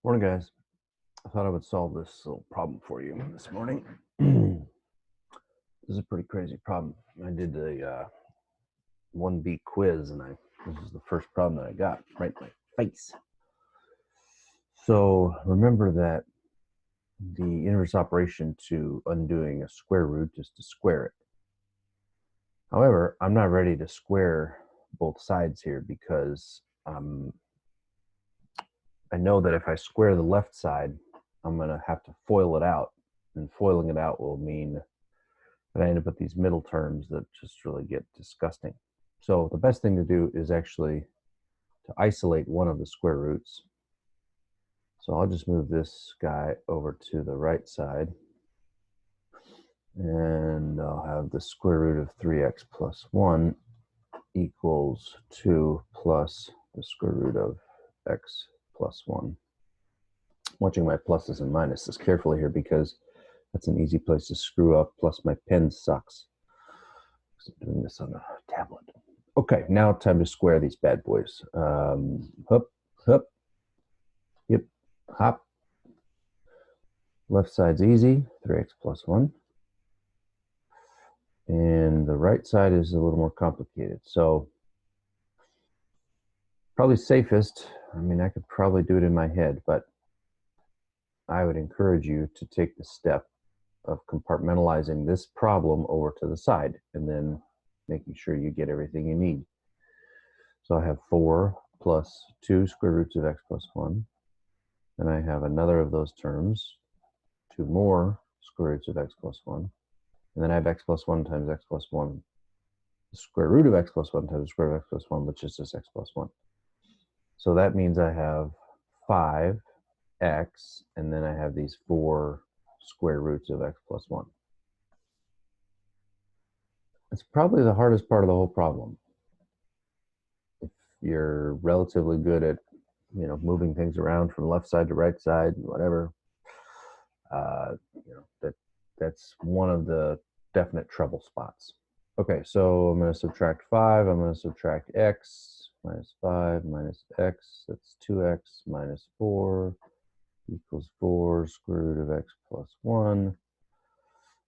Morning, guys. I thought I would solve this little problem for you this morning. This is a pretty crazy problem. I did the 1B quiz, and this is the first problem that I got right in my face. So remember that the inverse operation to undoing a square root is to square it. However, I'm not ready to square both sides here because I know that if I square the left side, I'm going to have to FOIL it out, and foiling it out will mean that I end up with these middle terms that just really get disgusting. So the best thing to do is actually to isolate one of the square roots. So I'll just move this guy over to the right side, and I'll have the square root of 3x plus 1 equals 2 plus the square root of x plus 1. I'm watching my pluses and minuses carefully here because that's an easy place to screw up, plus my pen sucks. I'm doing this on a tablet. Okay, now time to square these bad boys. Hup, hup, yep, hop. Left side's easy, 3x plus 1. And the right side is a little more complicated. So probably safest, I could probably do it in my head, but I would encourage you to take the step of compartmentalizing this problem over to the side and then making sure you get everything you need. So I have 4 plus 2 square roots of x plus 1. Then I have another of those terms, 2 more square roots of x plus 1. And then I have x plus 1 times x plus 1. The square root of x plus 1 times the square root of x plus 1, which is just x plus 1. So that means I have 5x, and then I have these 4 square roots of x plus 1. It's probably the hardest part of the whole problem. If you're relatively good at, moving things around from left side to right side, whatever, that's one of the definite trouble spots. Okay, so I'm going to subtract 5. I'm going to subtract x minus 5 minus x. That's 2x minus 4 equals 4 square root of x plus 1.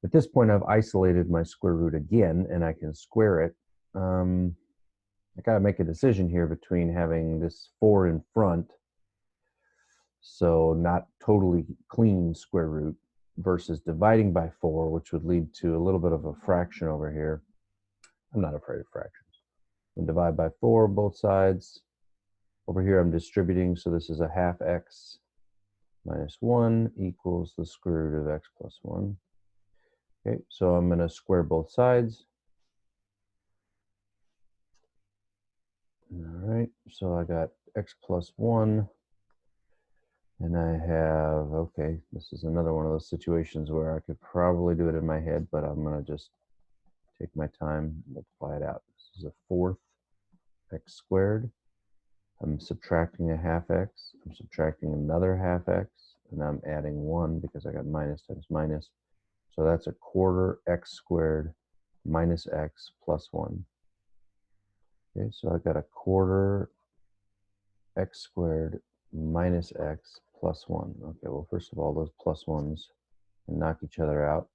At this point, I've isolated my square root again, and I can square it. I got to make a decision here between having this 4 in front, so not totally clean square root, versus dividing by 4, which would lead to a little bit of a fraction over here. I'm not afraid of fractions. I'm going to divide by 4 both sides. Over here I'm distributing, so this is a half x minus 1 equals the square root of x plus 1. Okay, so I'm going to square both sides. All right, so I got x plus 1. And I have, okay, this is another one of those situations where I could probably do it in my head, but I'm going to just take my time and multiply it out. This is a 4th x squared. I'm subtracting a half x. I'm subtracting another half x. And I'm adding 1 because I got minus times minus. So that's a quarter x squared minus x plus 1. Okay, so I got a quarter x squared minus x plus 1. Okay, well, first of all, those plus 1s can knock each other out.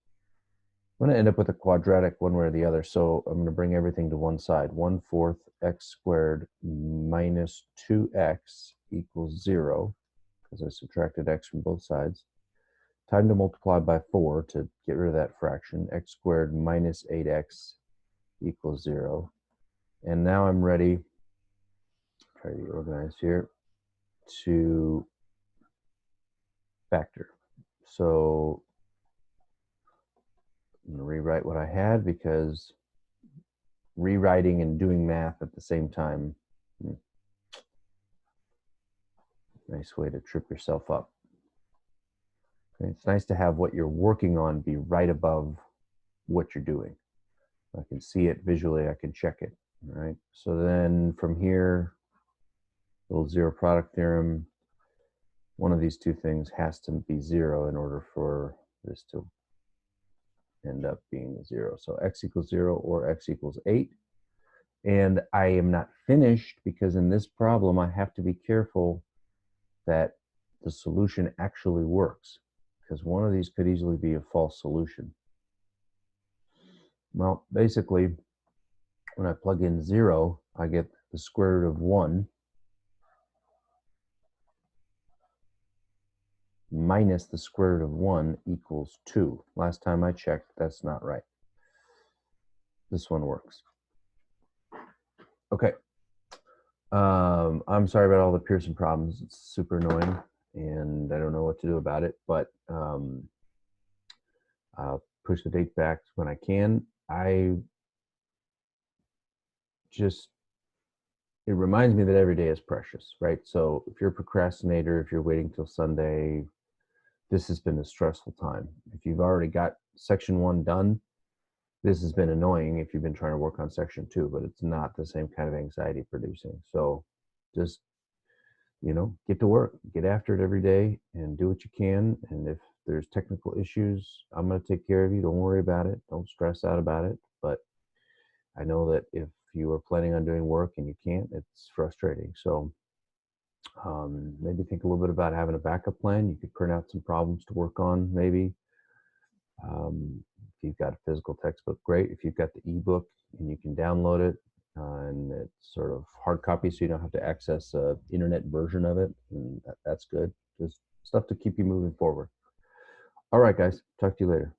I'm going to end up with a quadratic one way or the other, so I'm going to bring everything to one side. 1/4 x squared minus 2x equals 0, because I subtracted x from both sides. Time to multiply by 4 to get rid of that fraction. X squared minus 8x equals 0. And now I'm ready, try to be organized here, to factor. So I'm going to rewrite what I had, because rewriting and doing math at the same time, nice way to trip yourself up. Okay, it's nice to have what you're working on be right above what you're doing. I can see it visually, I can check it. All right, so then from here, little zero product theorem, one of these two things has to be 0 in order for this to end up being 0. So x equals 0 or x equals 8. And I am not finished, because in this problem I have to be careful that the solution actually works, because one of these could easily be a false solution. Well, basically, when I plug in 0, I get the square root of 1 minus the square root of 1 equals 2. Last time I checked, that's not right. This one works. Okay. I'm sorry about all the Pearson problems. It's super annoying, and I don't know what to do about it, but I'll push the date back when I can. It reminds me that every day is precious, right? So if you're a procrastinator, if you're waiting till Sunday, this has been a stressful time. If you've already got section 1 done, this has been annoying if you've been trying to work on section 2, but it's not the same kind of anxiety producing. So just, get to work, get after it every day and do what you can. And if there's technical issues, I'm going to take care of you. Don't worry about it. Don't stress out about it. But I know that if you are planning on doing work and you can't, it's frustrating. So maybe think a little bit about having a backup plan. You could print out some problems to work on, maybe. If you've got a physical textbook, great. If you've got the ebook and you can download it, and it's sort of hard copy, so you don't have to access an internet version of it, and that's good. Just stuff to keep you moving forward. All right, guys. Talk to you later.